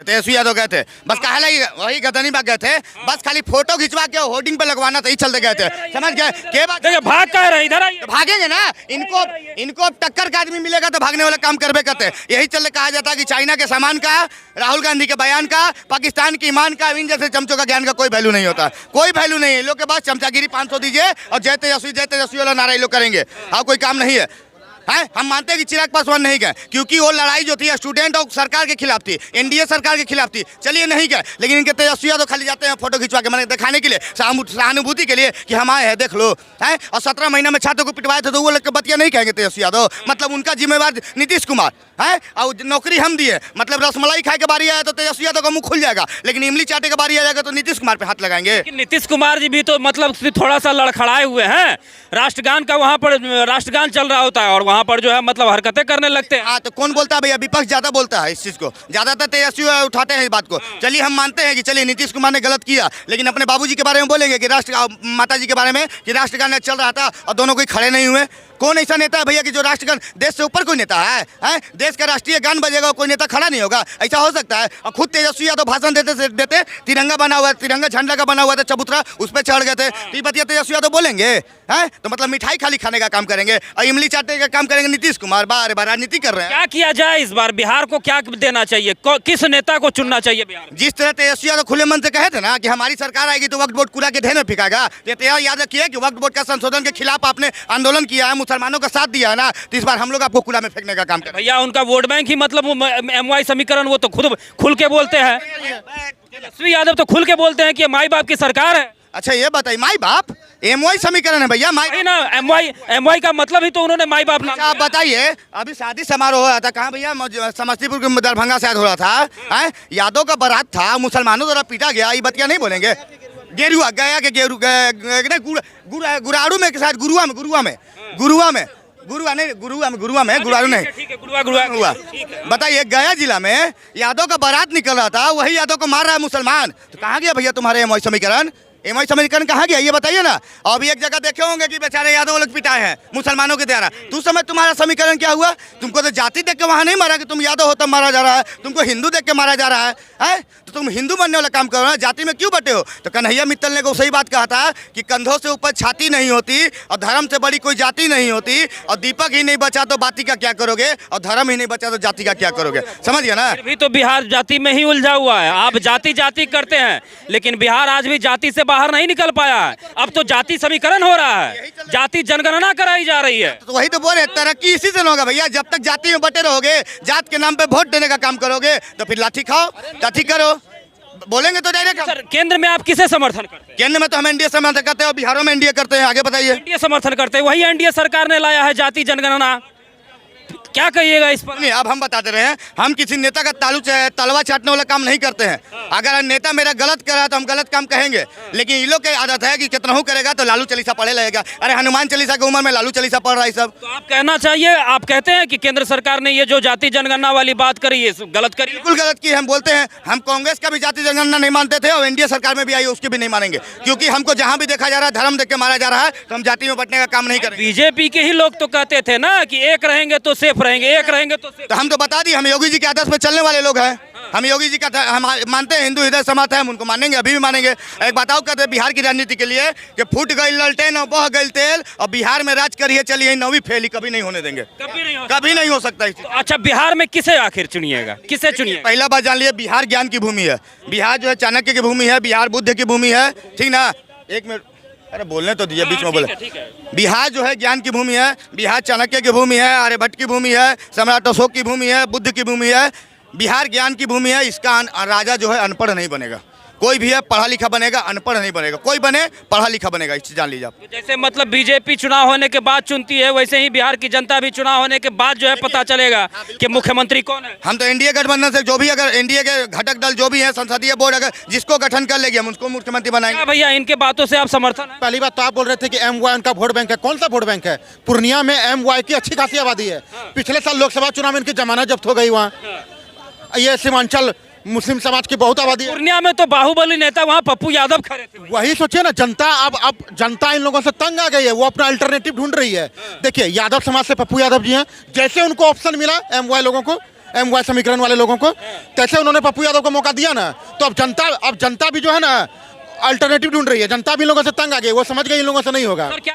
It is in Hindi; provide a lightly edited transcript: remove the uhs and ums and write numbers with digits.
तेजस्वी यादव गए थे बस काहे लगी वही गदनी बाग गए थे बस खाली फोटो खिंचवा के होर्डिंग पे लगवाना था, ही चलते गए थे। समझ गए के बात देखिए भाग कह रहे हैं, इधर आइए। तो भागेंगे ना, इनको अब टक्कर का आदमी मिलेगा तो भागने वाला काम करबे करते हैं। यही चलते कहा जाता है कि चाइना के सामान का, राहुल गांधी के बयान का, पाकिस्तान की ईमान का, इन जैसे चमचों का ज्ञान का कोई वैल्यू नहीं होता, कोई वैल्यू नहीं है। लोग के पास चमचागिरी 500 दीजिए और जय तेजस्वी वाला नारा लोग करेंगे, हाँ कोई काम नहीं है। हम मानते हैं कि चिराग पासवान नहीं गए क्योंकि वो लड़ाई जो थी स्टूडेंट और सरकार के खिलाफ थी, एनडीए सरकार के खिलाफ थी, चलिए नहीं गए। लेकिन इनके तेजस्वी यादव खाली जाते हैं फोटो खिंचवा के, मैंने दिखाने के लिए, सहानुभूति के लिए कि हम आए हैं देख लो है। और 17 महीना में छात्रों को पिटवाए थे तो वो लोग बतिया नहीं कहेंगे तेजस्वी यादव, मतलब उनका जिम्मेवार नीतीश कुमार है। और नौकरी हम दिए, मतलब रसमलाई खाए के बारी आया तो तेजस्वी यादव का मुंह खुल जाएगा, लेकिन इमली चाटे के बारी आ जाएगा तो नीतीश कुमार पे हाथ लगाएंगे। नीतीश कुमार जी भी तो मतलब थोड़ा सा लड़खड़ाए हुए हैं, राष्ट्रगान का वहाँ पर राष्ट्रगान चल रहा होता है और वहाँ पर जो है मतलब हरकतें करने लगते हैं। हाँ तो कौन बोलता है भैया, विपक्ष ज्यादा बोलता है इस चीज को, ज्यादातर तेजस्वी उठाते हैं इस बात को। चलिए हम मानते हैं कि चलिए नीतीश कुमार ने गलत किया, लेकिन अपने बाबूजी के बारे में बोलेंगे कि राष्ट्र माता जी के बारे में कि राष्ट्रगान चल रहा था और दोनों कोई खड़े नहीं हुए। कौन ऐसा नेता है भैया कि जो राष्ट्रगान, देश से ऊपर कोई नेता है? देश का राष्ट्रीय गान बजेगा कोई नेता खड़ा नहीं होगा, ऐसा हो सकता है? और खुद तेजस्वी यादव भाषण देते तिरंगा बना हुआ है, तिरंगा झंडा का बना हुआ था चबूतरा, उस पर चढ़ गए थे। तो ये बतिया तेजस्वी यादव बोलेंगे हैं? तो मतलब मिठाई खाली खाने का काम करेंगे और इमली चाटने का काम करेंगे नीतीश कुमार। बार बार राजनीति कर रहे हैं। क्या किया जाए इस बार, बिहार को क्या देना चाहिए, किस नेता को चुनना चाहिए बिहार? जिस तरह तेजस्वी यादव खुले मन से कहे थे ना कि हमारी सरकार आएगी तो वक्त बोर्ड कूड़ा के ढेर में फेंकागा, तेजस्वी यादव किया कि वक्त बोर्ड का संशोधन के खिलाफ आपने आंदोलन किया है, मुसलमानों का साथ दिया है ना, तो इस बार हम लोग आपको कूड़ा में फेंकने का काम करें। भैया उनका वोट बैंक ही मतलब MY समीकरण, वो तो खुद खुल के बोलते हैं। तेजस्वी यादव तो खुल के बोलते हैं कि माई बाप की सरकार है। अच्छा ये बताइए, माई बाप MY समीकरण है भैया? ना MY का मतलब ही तो उन्होंने माई बाप नाम। आप बताइए, अभी शादी समारोह हो रहा था, कहाँ भैया? समस्तीपुर के दरभंगा शायद हो रहा था, यादव का बारात था, मुसलमानों द्वारा पीटा गया, ये बतिया नहीं बोलेंगे? गेरुआ गया के गुराड़ू में के साथ गुरुआ में बताइए, गया जिला में यादव का बारात निकल रहा था, वही यादव को मार रहा है मुसलमान, तो कहाँ गया भैया तुम्हारे MY समीकरण? MY समीकरण कहाँ गया ये बताइए ना। अभी एक जगह देखे होंगे कि बेचारे यादव लोग पिटाए हैं मुसलमानों के द्वारा, तो उस समय तुम्हारा समीकरण क्या हुआ? तुमको तो जाति देख के वहाँ नहीं मारा कि तुम यादव हो तब मारा जा रहा है, तुमको हिंदू देख के मारा जा रहा है? तो तुम हिंदू बनने वाला काम करो ना, जाति में क्यों बटे हो? तो कन्हैया मित्तल ने को सही बात कहा था कि कंधों से ऊपर छाती नहीं होती और धर्म से बड़ी कोई जाति नहीं होती, और दीपक ही नहीं बचा तो बाती का क्या करोगे, और धर्म ही नहीं बचा तो जाति का क्या करोगे? समझ गया ना? अभी तो बिहार जाति में ही उलझा हुआ है। आप जाति जाति करते हैं, लेकिन बिहार आज भी जाति से बाहर नहीं निकल पाया है। अब तो जाति समीकरण हो रहा है, जाति जनगणना कराई जा रही है। तो वही तो बोल रहे, तरक्की इसी से होगा भैया। जब तक जाति में बटे रहोगे, जात के नाम पे वोट देने का काम करोगे, तो फिर लाठी खाओ, लाठी करो, बोलेंगे तो डायरेक्ट। सर केंद्र में आप किसे समर्थन करते हैं? केंद्र में तो हम एनडीए समर्थन करते हैं और बिहारों में एनडीए करते हैं। आगे बताइए। एनडीए समर्थन करते हैं, वही एनडीए सरकार ने लाया है जाति जनगणना, क्या कहिएगा इस पर? नहीं, अब हम बताते रहे हैं, हम किसी नेता का तलवा चाटने वाला काम नहीं करते हैं। अगर नेता मेरा गलत कर रहा है तो हम गलत काम कहेंगे, लेकिन इन लोग की आदत है कि कितना करेगा तो लालू चालीसा पढ़े लगेगा। अरे हनुमान चालीसा की उम्र में लालू चालीसा पढ़ रहा है सब। तो आप कहना चाहिए, आप कहते हैं कि केंद्र सरकार ने ये जो जाति जनगणना वाली बात करी है गलत करी? बिल्कुल गलत की। हम बोलते हैं, हम कांग्रेस का भी जाति जनगणना नहीं मानते थे और एनडीए सरकार में भी आई उसकी भी नहीं मानेंगे, क्योंकि हमको जहाँ भी देखा जा रहा है धर्म देख के मारा जा रहा है, तो हम जाति में बटने का काम नहीं करेंगे। बीजेपी के ही लोग तो कहते थे ना कि एक रहेंगे तो सेफ रहेंगे, एक रहेंगे तो हम तो बता दी, हम योगी जी के आदर्श पे चलने वाले लोग हैं। हम योगी जी का हम मानते हैं, हिंदू हृदय समाज है, हम उनको मानेंगे, अभी भी मानेंगे। एक बताओ कहते बिहार की राजनीति के लिए कि फूट गई ललटेन और बह गई तेल, और बिहार में राज करिए चलिए, नौवीं फेली कभी नहीं होने देंगे, कभी नहीं हो सकता। तो अच्छा बिहार में किसे आखिर चुनिएगा, किसे चुनिए? पहला बात जान लिए, बिहार ज्ञान की भूमि है, बिहार जो है चाणक्य की भूमि है, बिहार बुद्ध की भूमि है, ठीक ना? एक मिनट, अरे बोलने तो दीजिए, बीच में बोले। बिहार जो है ज्ञान की भूमि है, बिहार चाणक्य की भूमि है, आर्यभट्ट की भूमि है, सम्राट अशोक की भूमि है, बुद्ध की भूमि है, बिहार ज्ञान की भूमि है। इसका राजा जो है अनपढ़ नहीं बनेगा, कोई भी है पढ़ा लिखा बनेगा, अनपढ़ नहीं बनेगा। कोई बने पढ़ा लिखा बनेगा, इस जान लीजिए आप। जैसे मतलब बीजेपी चुनाव होने के बाद चुनती है, वैसे ही बिहार की जनता भी चुनाव होने के बाद जो है पता चलेगा कि मुख्यमंत्री कौन है। हम तो एनडीए गठबंधन से जो भी, अगर एनडीए के घटक दल जो भी है, संसदीय बोर्ड अगर जिसको गठन कर लेगी, हम उसको मुख्यमंत्री बनाएंगे। भैया इनके बातों से आप समर्थन है? पहली बात तो आप बोल रहे थे कि MY उनका वोट बैंक है। कौन सा वोट बैंक है? पूर्णिया में MY की अच्छी खासी आबादी है। पिछले साल लोकसभा चुनाव में इनकी जमानत जब्त हो गई वहाँ। ये सीमांचल मुस्लिम समाज की बहुत आबादी है। पूर्णिया में तो बाहुबली नेता वहाँ पप्पू यादव खड़े थे। वही सोचिए ना, जनता अब जनता इन लोगों से तंग आ गई है, वो अपना अल्टरनेटिव ढूंढ रही है। देखिए यादव समाज से पप्पू यादव जी हैं, जैसे उनको ऑप्शन मिला MY लोगों को, MY समीकरण वाले लोगों को, कैसे उन्होंने पप्पू यादव को मौका दिया ना, तो अब जनता भी जो है ना अल्टरनेटिव ढूंढ रही है। जनता भी इन लोगों से तंग आ गई, वो समझ गई इन लोगों से नहीं होगा। सर, क्या